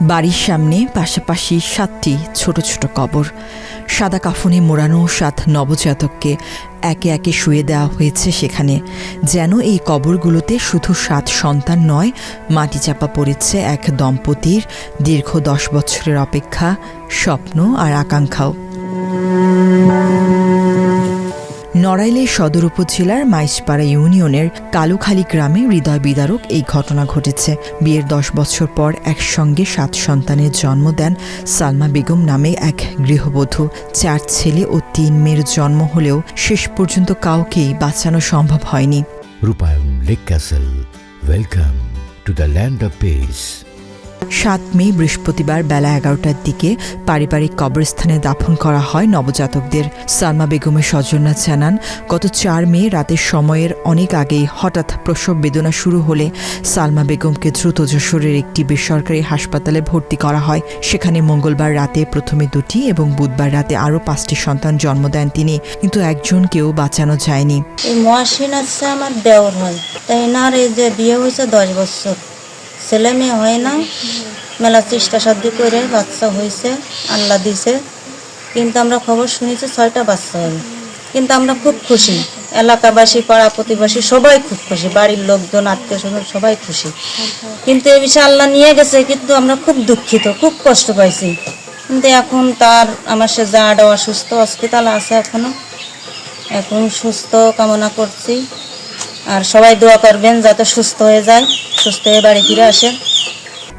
বাড়ির সামনে পাশাপাশি 7টি ছোট ছোট কবর। সাদা কাফনে মোড়ানো 7 নবজাতককে একে একে শুয়ে দেওয়া হয়েছে সেখানে। যেন এই কবরগুলোতে শুধু 7 সন্তান নয়, মাটি চাপা পড়েছে এক দম্পতির দীর্ঘ 10 বছরের অপেক্ষা, স্বপ্ন আর আকাঙ্ক্ষাও। নড়াইলের সদর উপজেলার মাইজপাড়া ইউনিয়নের কালুখালী গ্রামে হৃদয় বিদারক এই ঘটনা ঘটেছে। বিয়ের 10 বছর পর একসঙ্গে 7 সন্তানের জন্ম দেন সালমা বেগম নামে এক গৃহবধূ। 4 ছেলে ও 3 মেয়ের জন্ম হলেও শেষ পর্যন্ত কাউকেই বাঁচানো সম্ভব হয়নি। রূপায়ণ lake castle, welcome to the land of piece. 7 মে বৃহস্পতিবার বেলা 11টার দিকে পারিবারিক কবরস্থানে দাফন করা হয় নবজাতকদের। সালমা বেগমের স্বজনরা জানান, গত 4 মে রাতের সময়ের অনেক আগেই হঠাৎ প্রসব বেদনা শুরু হলে সালমা বেগমকে দ্রুত যশোরের একটি বেসরকারি হাসপাতালে ভর্তি করা হয়। সেখানে মঙ্গলবার রাতে প্রথমে 2টি এবং বুধবার রাতে আরও 5টি সন্তান জন্ম দেন তিনি, কিন্তু একজনকেও বাঁচানো যায়নি। এই মহাসিন আছে আমার দেওর হয়, তাই না রে যে বিয়ে হয়েছে 10 বছর, ছেলে মেয়ে হয় না, মেলা চেষ্টা সাধ্য করে বাচ্চা হয়েছে, আল্লাহ দিছে। কিন্তু আমরা খবর শুনেছি 6টা বাচ্চা হবে, কিন্তু আমরা খুব খুশি। এলাকাবাসী, পাড়া প্রতিবাসী সবাই খুব খুশি, বাড়ির লোকজন, আত্মীয় স্বজন সবাই খুশি। কিন্তু এ বিষয়ে আল্লাহ নিয়ে গেছে, কিন্তু আমরা খুব দুঃখিত, খুব কষ্ট পাইছি। কিন্তু এখন তার আমার সে জাঁটা অসুস্থ, হসপিটালে আছে এখন সুস্থ কামনা করছি। আর সবাই দোয়া করবেন যাতে সুস্থ হয়ে যায়, সুস্থ হয়ে বাড়ি ফিরে আসে।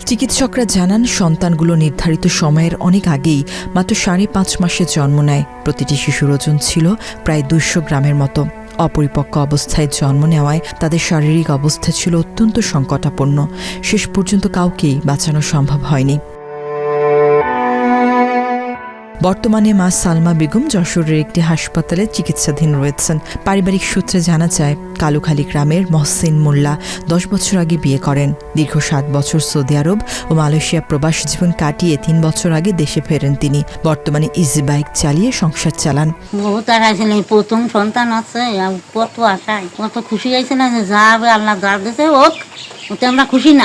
চিকিৎসকরা জানান, সন্তানগুলো নির্ধারিত সময়ের অনেক আগেই মাত্র 5.5 মাসে জন্ম নেয়। প্রতিটি শিশুর ওজন ছিল প্রায় 200 গ্রামের মতো। অপরিপক্ক অবস্থায় জন্ম নেওয়ায় তাদের শারীরিক অবস্থা ছিল অত্যন্ত সংকটাপন্ন। শেষ পর্যন্ত কাউকেই বাঁচানো সম্ভব হয়নি। বর্তমানে মা সালমা বেগম যশোরের একটি হাসপাতালে চিকিৎসাধীন রয়েছেন। পারিবারিক সূত্রে জানা যায়, কালুখালী গ্রামের মহসিন মোল্লা 10 বছর আগে বিয়ে করেন। দীর্ঘ 7 বছর সৌদি আরব ও মালয়েশিয়া প্রবাস জীবন কাটিয়ে 3 বছর আগে দেশে ফেরেন তিনি। বর্তমানে ইজি বাইক চালিয়ে সংসার চালান। প্রথম সন্তান আছে, কত আশায় কত খুশি হয়েছে না, যে যা আল্লাহ যা দিয়েছে হোক, ওতে আমরা খুশি না,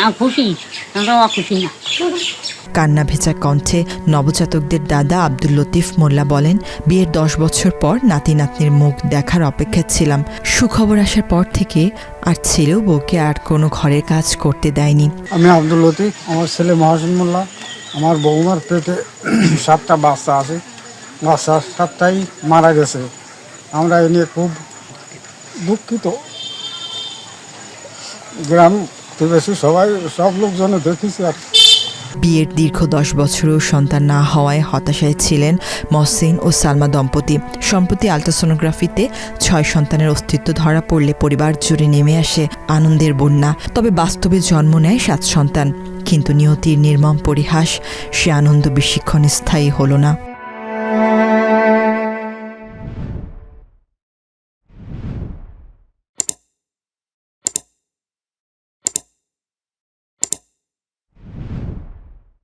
আমরা অখুশি না। কান্না ভেজা কণ্ঠে নবজাতকদের দাদা আব্দুল লতিফ মোল্লা বলেন, বিয়ের 10 বছর পর নাতি নাতনির মুখ দেখার অপেক্ষায় ছিলাম। সুখবর আসার পর থেকে আর ছেলেও বউকে আর কোনো ঘরের কাজ করতে দেয়নি। আমি আব্দুল লতিফ, আমার ছেলে মহাসিন মোল্লা। আমার বৌমার পেটে 7টা বাচ্চা আছে, বাচ্চা 7টাই মারা গেছে। আমরা এ নিয়ে খুব দুঃখিত। গ্রাম প্রতিবেশী সবাই, সব লোকজনে দেখেছি। আর বিয়ের দীর্ঘ 10 বছরেও সন্তান না হওয়ায় হতাশায় ছিলেন মহসিন ও সালমা দম্পতি। সম্প্রতি আলট্রাসোনোগ্রাফিতে 6 সন্তানের অস্তিত্ব ধরা পড়লে পরিবার জুড়ে নেমে আসে আনন্দের বন্যা। তবে বাস্তবে জন্ম নেয় 7 সন্তান, কিন্তু নিয়তির নির্মম পরিহাস, সে আনন্দ বেশিক্ষণ স্থায়ী হলো না।